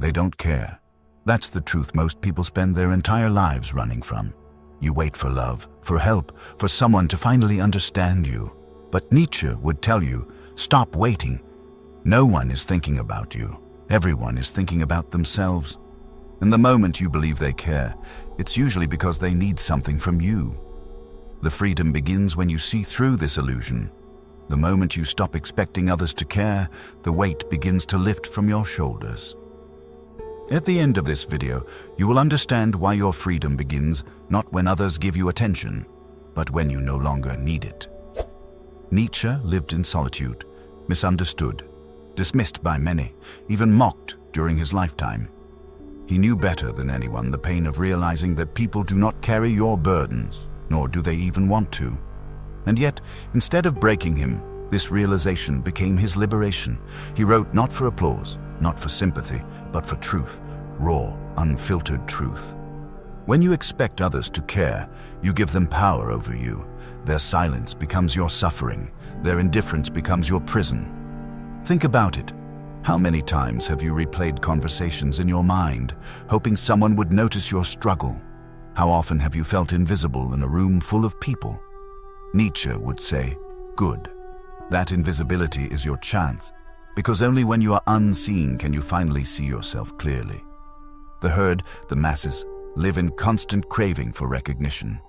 They don't care. That's the truth most people spend their entire lives running from. You wait for love, for help, for someone to finally understand you. But Nietzsche would tell you, stop waiting. No one is thinking about you. Everyone is thinking about themselves. And the moment you believe they care, it's usually because they need something from you. The freedom begins when you see through this illusion. The moment you stop expecting others to care, the weight begins to lift from your shoulders. At the end of this video, you will understand why your freedom begins not when others give you attention, but when you no longer need it. Nietzsche lived in solitude, misunderstood, dismissed by many, even mocked during his lifetime. He knew better than anyone the pain of realizing that people do not carry your burdens, nor do they even want to. And yet, instead of breaking him, this realization became his liberation. He wrote not for applause, not for sympathy, but for truth, raw, unfiltered truth. When you expect others to care, you give them power over you. Their silence becomes your suffering. Their indifference becomes your prison. Think about it. How many times have you replayed conversations in your mind, hoping someone would notice your struggle? How often have you felt invisible in a room full of people? Nietzsche would say, good. That invisibility is your chance, because only when you are unseen can you finally see yourself clearly. The herd, the masses, live in constant craving for recognition.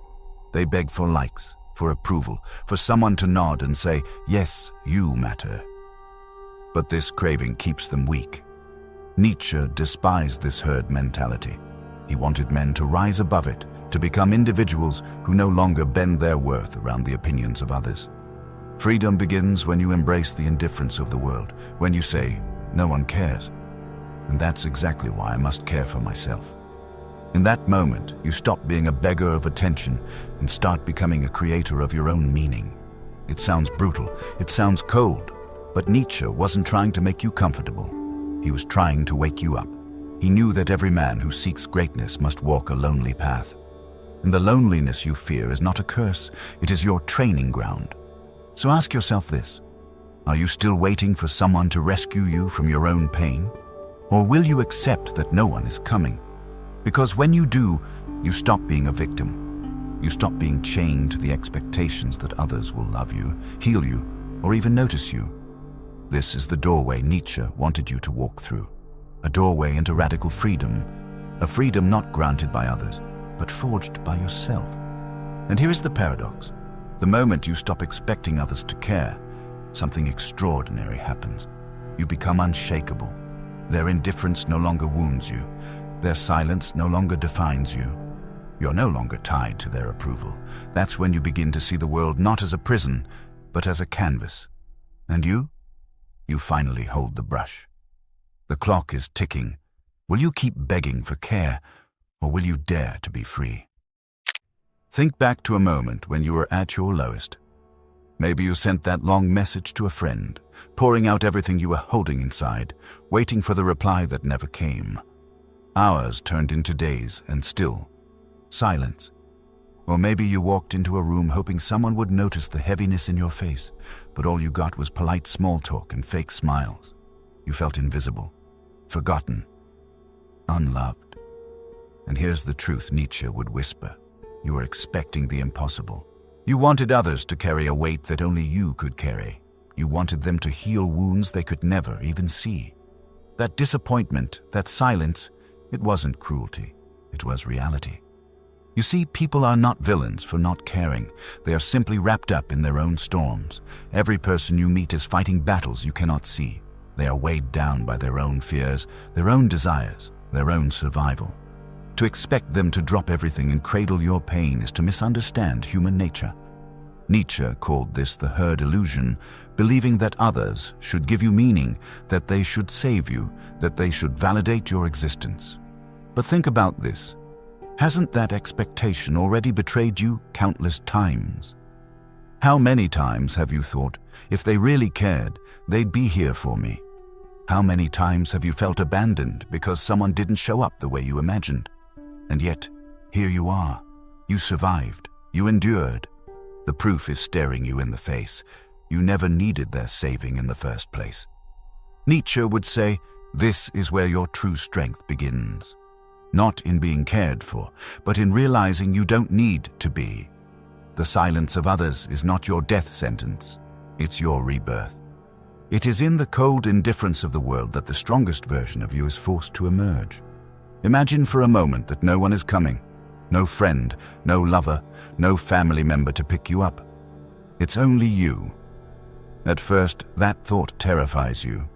They beg for likes, for approval, for someone to nod and say, yes, you matter. But this craving keeps them weak. Nietzsche despised this herd mentality. He wanted men to rise above it, to become individuals who no longer bend their worth around the opinions of others. Freedom begins when you embrace the indifference of the world, when you say, no one cares. And that's exactly why I must care for myself. In that moment, you stop being a beggar of attention and start becoming a creator of your own meaning. It sounds brutal, it sounds cold, but Nietzsche wasn't trying to make you comfortable. He was trying to wake you up. He knew that every man who seeks greatness must walk a lonely path. And the loneliness you fear is not a curse, it is your training ground. So ask yourself this: are you still waiting for someone to rescue you from your own pain? Or will you accept that no one is coming? Because when you do, you stop being a victim. You stop being chained to the expectations that others will love you, heal you, or even notice you. This is the doorway Nietzsche wanted you to walk through. A doorway into radical freedom, a freedom not granted by others, but forged by yourself. And here is the paradox. The moment you stop expecting others to care, something extraordinary happens. You become unshakable. Their indifference no longer wounds you. Their silence no longer defines you. You're no longer tied to their approval. That's when you begin to see the world not as a prison, but as a canvas. And you? You finally hold the brush. The clock is ticking. Will you keep begging for care, or will you dare to be free? Think back to a moment when you were at your lowest. Maybe you sent that long message to a friend, pouring out everything you were holding inside, waiting for the reply that never came. Hours turned into days, and still, silence. Or maybe you walked into a room hoping someone would notice the heaviness in your face, but all you got was polite small talk and fake smiles. You felt invisible, forgotten, unloved. And here's the truth Nietzsche would whisper. You were expecting the impossible. You wanted others to carry a weight that only you could carry. You wanted them to heal wounds they could never even see. That disappointment, that silence, it wasn't cruelty, it was reality. You see, people are not villains for not caring. They are simply wrapped up in their own storms. Every person you meet is fighting battles you cannot see. They are weighed down by their own fears, their own desires, their own survival. To expect them to drop everything and cradle your pain is to misunderstand human nature. Nietzsche called this the herd illusion, believing that others should give you meaning, that they should save you, that they should validate your existence. But think about this. Hasn't that expectation already betrayed you countless times? How many times have you thought, if they really cared, they'd be here for me? How many times have you felt abandoned because someone didn't show up the way you imagined? And yet, here you are. You survived. You endured. The proof is staring you in the face. You never needed their saving in the first place. Nietzsche would say, This is where your true strength begins. Not in being cared for, but in realizing you don't need to be. The silence of others is not your death sentence, it's your rebirth. It is in the cold indifference of the world that the strongest version of you is forced to emerge. Imagine for a moment that no one is coming. No friend, no lover, no family member to pick you up. It's only you. At first, that thought terrifies you.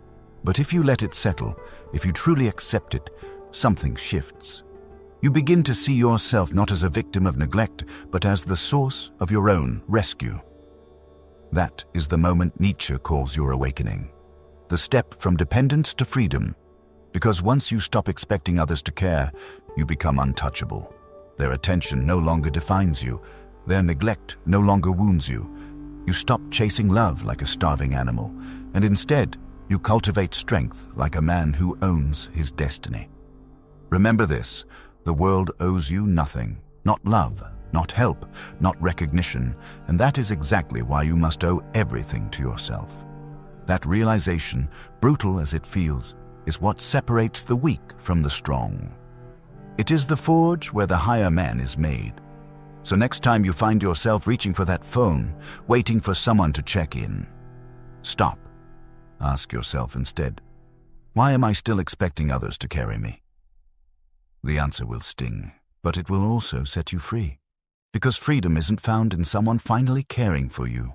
But if you let it settle, if you truly accept it, something shifts. You begin to see yourself not as a victim of neglect, but as the source of your own rescue. That is the moment Nietzsche calls your awakening. The step from dependence to freedom. Because once you stop expecting others to care, you become untouchable. Their attention no longer defines you. Their neglect no longer wounds you. You stop chasing love like a starving animal, and instead, you cultivate strength like a man who owns his destiny. Remember this, the world owes you nothing, not love, not help, not recognition, and that is exactly why you must owe everything to yourself. That realization, brutal as it feels, is what separates the weak from the strong. It is the forge where the higher man is made. So next time you find yourself reaching for that phone, waiting for someone to check in, stop. Ask yourself instead, why am I still expecting others to carry me? The answer will sting, but it will also set you free. Because freedom isn't found in someone finally caring for you.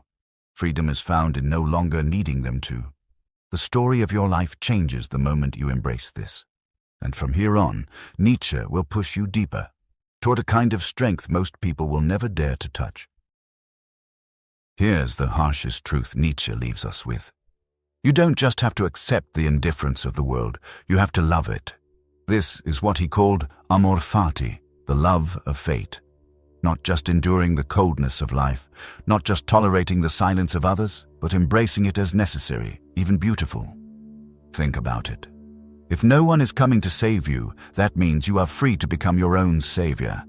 Freedom is found in no longer needing them to. The story of your life changes the moment you embrace this. And from here on, Nietzsche will push you deeper, toward a kind of strength most people will never dare to touch. Here's the harshest truth Nietzsche leaves us with. You don't just have to accept the indifference of the world, you have to love it. This is what he called amor fati, the love of fate. Not just enduring the coldness of life, not just tolerating the silence of others, but embracing it as necessary, even beautiful. Think about it. If no one is coming to save you, that means you are free to become your own savior.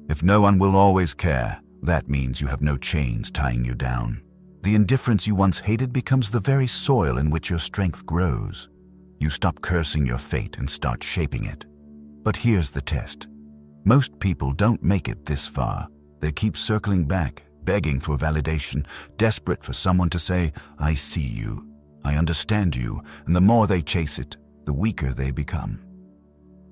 If no one will always care, that means you have no chains tying you down. The indifference you once hated becomes the very soil in which your strength grows. You stop cursing your fate and start shaping it. But here's the test. Most people don't make it this far. They keep circling back, begging for validation, desperate for someone to say, I see you, I understand you, and the more they chase it, the weaker they become.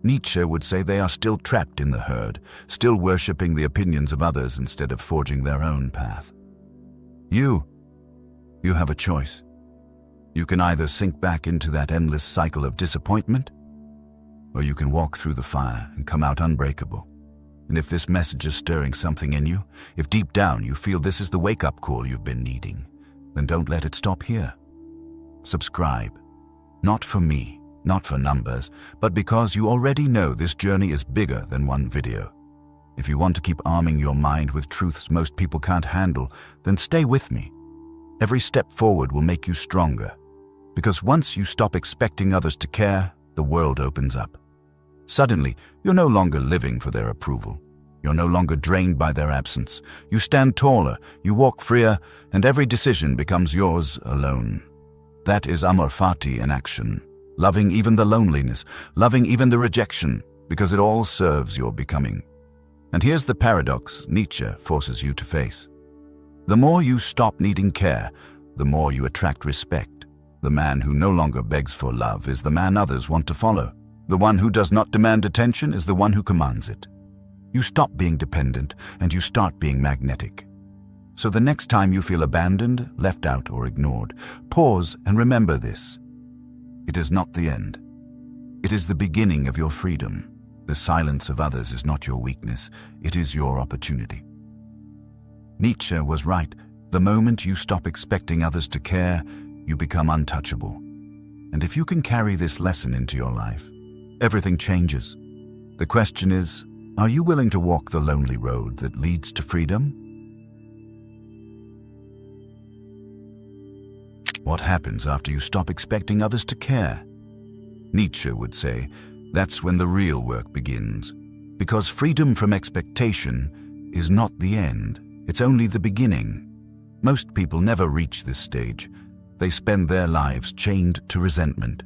Nietzsche would say they are still trapped in the herd, still worshipping the opinions of others instead of forging their own path. You have a choice. You can either sink back into that endless cycle of disappointment, or you can walk through the fire and come out unbreakable. And if this message is stirring something in you, if deep down you feel this is the wake-up call you've been needing, then don't let it stop here. Subscribe. Not for me, not for numbers, but because you already know this journey is bigger than one video. If you want to keep arming your mind with truths most people can't handle, then stay with me. Every step forward will make you stronger. Because once you stop expecting others to care, the world opens up. Suddenly, you're no longer living for their approval. You're no longer drained by their absence. You stand taller, you walk freer, and every decision becomes yours alone. That is amor fati in action. Loving even the loneliness, loving even the rejection, because it all serves your becoming. And here's the paradox Nietzsche forces you to face. The more you stop needing care, the more you attract respect. The man who no longer begs for love is the man others want to follow. The one who does not demand attention is the one who commands it. You stop being dependent and you start being magnetic. So the next time you feel abandoned, left out, or ignored, pause and remember this. It is not the end. It is the beginning of your freedom. The silence of others is not your weakness, it is your opportunity. Nietzsche was right. The moment you stop expecting others to care, you become untouchable. And if you can carry this lesson into your life, everything changes. The question is, are you willing to walk the lonely road that leads to freedom? What happens after you stop expecting others to care? Nietzsche would say, that's when the real work begins. Because freedom from expectation is not the end, it's only the beginning. Most people never reach this stage. They spend their lives chained to resentment.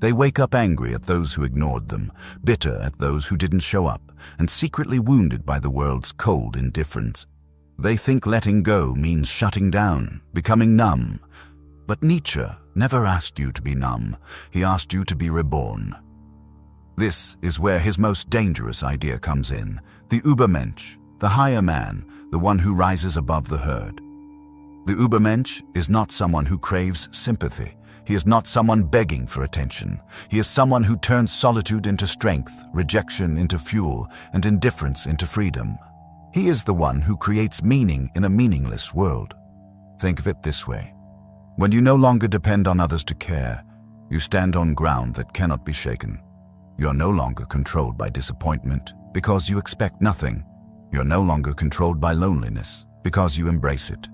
They wake up angry at those who ignored them, bitter at those who didn't show up, and secretly wounded by the world's cold indifference. They think letting go means shutting down, becoming numb. But Nietzsche never asked you to be numb. He asked you to be reborn. This is where his most dangerous idea comes in, the Übermensch, the higher man, the one who rises above the herd. The Übermensch is not someone who craves sympathy. He is not someone begging for attention. He is someone who turns solitude into strength, rejection into fuel, and indifference into freedom. He is the one who creates meaning in a meaningless world. Think of it this way. When you no longer depend on others to care, you stand on ground that cannot be shaken. You are no longer controlled by disappointment because you expect nothing. You are no longer controlled by loneliness because you embrace it.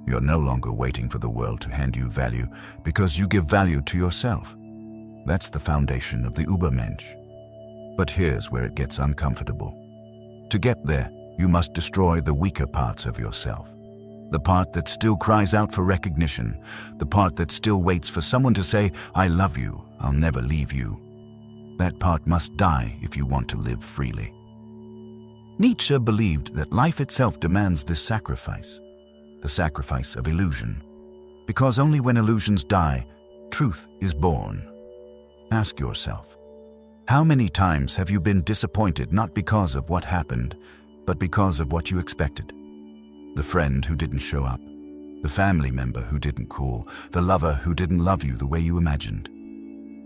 You are no longer waiting for the world to hand you value because you give value to yourself. That's the foundation of the Übermensch. But here's where it gets uncomfortable. To get there, you must destroy the weaker parts of yourself. The part that still cries out for recognition, the part that still waits for someone to say, "I love you, I'll never leave you." That part must die if you want to live freely. Nietzsche believed that life itself demands this sacrifice, the sacrifice of illusion. Because only when illusions die, truth is born. Ask yourself, how many times have you been disappointed not because of what happened, but because of what you expected? The friend who didn't show up, the family member who didn't call, the lover who didn't love you the way you imagined.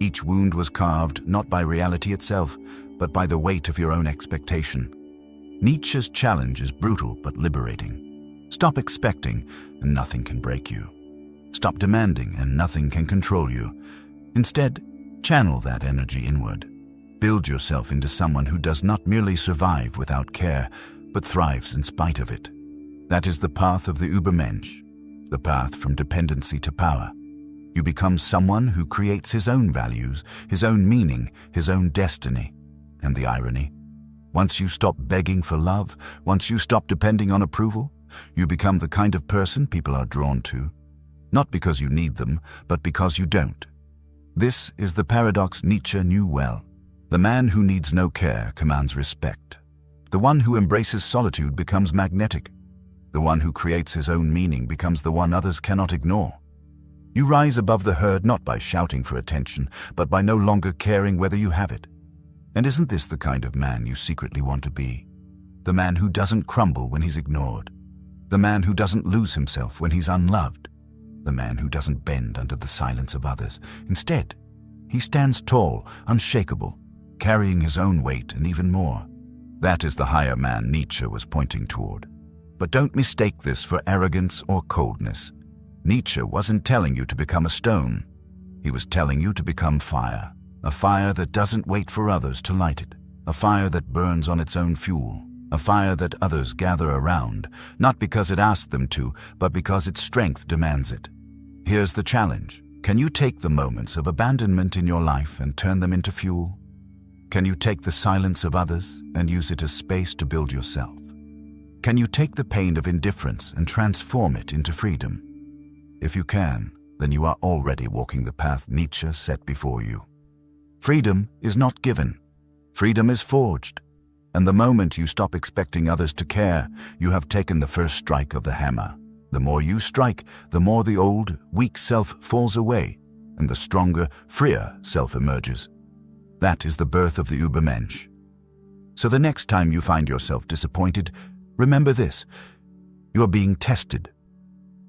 Each wound was carved not by reality itself, but by the weight of your own expectation. Nietzsche's challenge is brutal but liberating. Stop expecting, and nothing can break you. Stop demanding, and nothing can control you. Instead, channel that energy inward. Build yourself into someone who does not merely survive without care, but thrives in spite of it. That is the path of the Übermensch, the path from dependency to power. You become someone who creates his own values, his own meaning, his own destiny. And the irony? Once you stop begging for love, once you stop depending on approval, you become the kind of person people are drawn to. Not because you need them, but because you don't. This is the paradox Nietzsche knew well. The man who needs no care commands respect. The one who embraces solitude becomes magnetic. The one who creates his own meaning becomes the one others cannot ignore. You rise above the herd not by shouting for attention, but by no longer caring whether you have it. And isn't this the kind of man you secretly want to be? The man who doesn't crumble when he's ignored. The man who doesn't lose himself when he's unloved. The man who doesn't bend under the silence of others. Instead, he stands tall, unshakable, carrying his own weight and even more. That is the higher man Nietzsche was pointing toward. But don't mistake this for arrogance or coldness. Nietzsche wasn't telling you to become a stone. He was telling you to become fire. A fire that doesn't wait for others to light it. A fire that burns on its own fuel. A fire that others gather around, not because it asked them to, but because its strength demands it. Here's the challenge. Can you take the moments of abandonment in your life and turn them into fuel? Can you take the silence of others and use it as space to build yourself? Can you take the pain of indifference and transform it into freedom? If you can, then you are already walking the path Nietzsche set before you. Freedom is not given. Freedom is forged. And the moment you stop expecting others to care, you have taken the first strike of the hammer. The more you strike, the more the old, weak self falls away, and the stronger, freer self emerges. That is the birth of the Übermensch. So the next time you find yourself disappointed, remember this: you are being tested,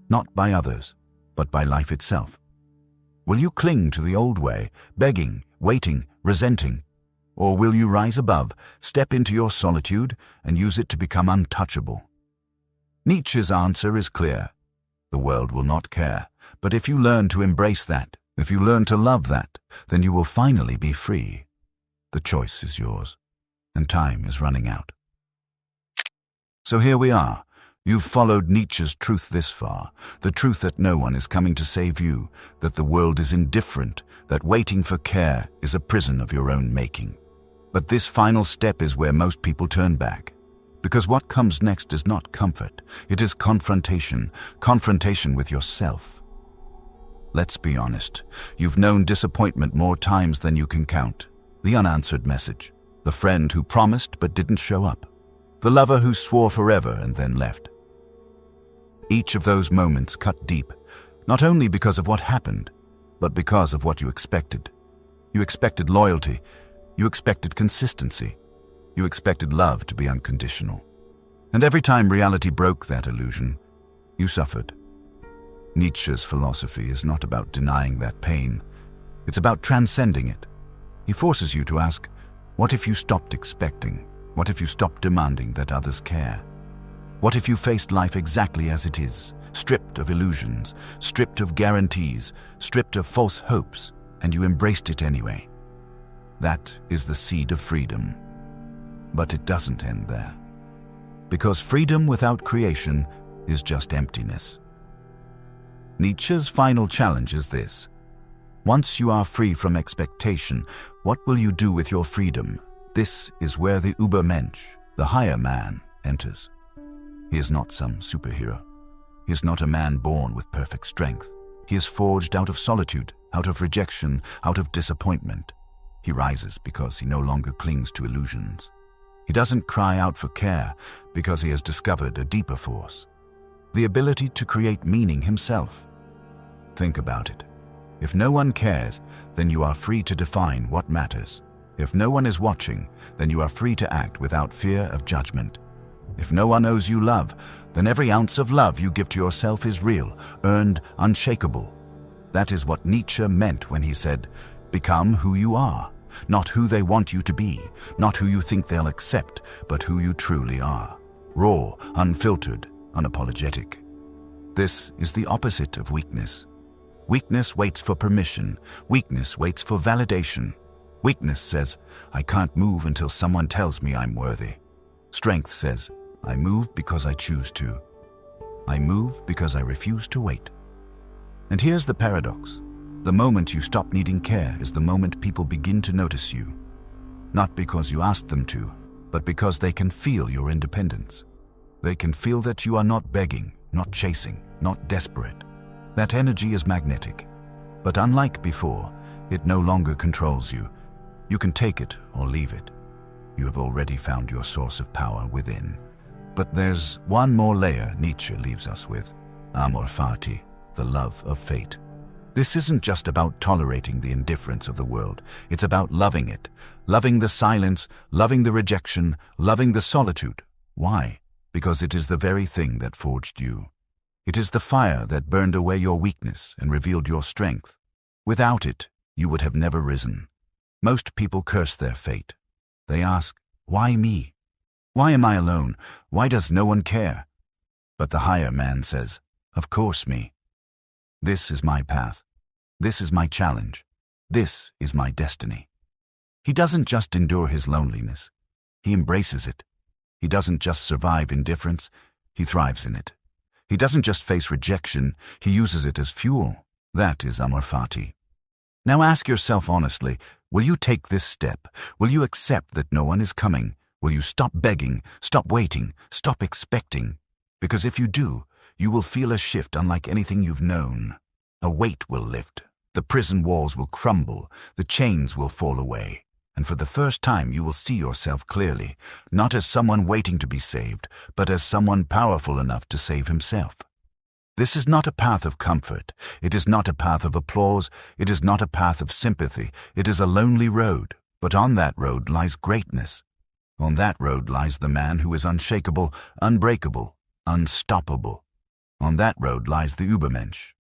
not by others, but by life itself. Will you cling to the old way, begging, waiting, resenting? Or will you rise above, step into your solitude, and use it to become untouchable? Nietzsche's answer is clear. The world will not care, but if you learn to embrace that, if you learn to love that, then you will finally be free. The choice is yours, and time is running out. So here we are. You've followed Nietzsche's truth this far, the truth that no one is coming to save you, that the world is indifferent, that waiting for care is a prison of your own making. But this final step is where most people turn back. Because what comes next is not comfort, it is confrontation, confrontation with yourself. Let's be honest. You've known disappointment more times than you can count. The unanswered message. The friend who promised but didn't show up. The lover who swore forever and then left. Each of those moments cut deep, not only because of what happened, but because of what you expected. You expected loyalty. You expected consistency. You expected love to be unconditional. And every time reality broke that illusion, you suffered. Nietzsche's philosophy is not about denying that pain. It's about transcending it. He forces you to ask, what if you stopped expecting? What if you stopped demanding that others care? What if you faced life exactly as it is, stripped of illusions, stripped of guarantees, stripped of false hopes, and you embraced it anyway? That is the seed of freedom. But it doesn't end there. Because freedom without creation is just emptiness. Nietzsche's final challenge is this. Once you are free from expectation, what will you do with your freedom? This is where the Übermensch, the higher man, enters. He is not some superhero. He is not a man born with perfect strength. He is forged out of solitude, out of rejection, out of disappointment. He rises because he no longer clings to illusions. He doesn't cry out for care because he has discovered a deeper force. The ability to create meaning himself. Think about it. If no one cares, then you are free to define what matters. If no one is watching, then you are free to act without fear of judgment. If no one owes you love, then every ounce of love you give to yourself is real, earned, unshakable. That is what Nietzsche meant when he said, become who you are, not who they want you to be, not who you think they'll accept, but who you truly are. Raw, unfiltered, unapologetic. This is the opposite of weakness. Weakness waits for permission. Weakness waits for validation. Weakness says, I can't move until someone tells me I'm worthy. Strength says, I move because I choose to. I move because I refuse to wait. And here's the paradox. The moment you stop needing care is the moment people begin to notice you. Not because you asked them to, but because they can feel your independence. They can feel that you are not begging, not chasing, not desperate. That energy is magnetic. But unlike before, it no longer controls you. You can take it or leave it. You have already found your source of power within. But there's one more layer Nietzsche leaves us with. Amor fati, the love of fate. This isn't just about tolerating the indifference of the world. It's about loving it. Loving the silence, loving the rejection, loving the solitude. Why? Because it is the very thing that forged you. It is the fire that burned away your weakness and revealed your strength. Without it, you would have never risen. Most people curse their fate. They ask, why me? Why am I alone? Why does no one care? But the higher man says, of course me. This is my path. This is my challenge. This is my destiny. He doesn't just endure his loneliness. He embraces it. He doesn't just survive indifference. He thrives in it. He doesn't just face rejection. He uses it as fuel. That is amor fati. Now ask yourself honestly, will you take this step? Will you accept that no one is coming? Will you stop begging, stop waiting, stop expecting? Because if you do, you will feel a shift unlike anything you've known. A weight will lift. The prison walls will crumble. The chains will fall away. And for the first time, you will see yourself clearly, not as someone waiting to be saved, but as someone powerful enough to save himself. This is not a path of comfort. It is not a path of applause. It is not a path of sympathy. It is a lonely road. But on that road lies greatness. On that road lies the man who is unshakable, unbreakable, unstoppable. On that road lies the Übermensch.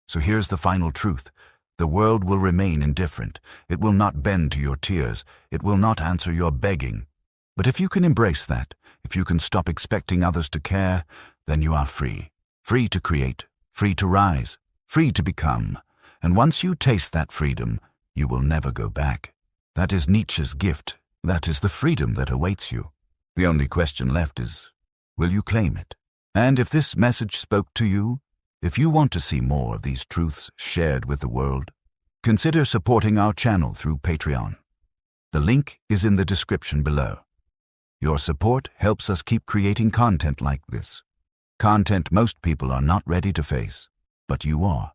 So here's the final truth. The world will remain indifferent. It will not bend to your tears. It will not answer your begging. But if you can embrace that, if you can stop expecting others to care, then you are free. Free to create, free to rise, free to become. And once you taste that freedom, you will never go back. That is Nietzsche's gift. That is the freedom that awaits you. The only question left is, will you claim it? And if this message spoke to you, if you want to see more of these truths shared with the world, consider supporting our channel through Patreon. The link is in the description below. Your support helps us keep creating content like this. Content most people are not ready to face, but you are.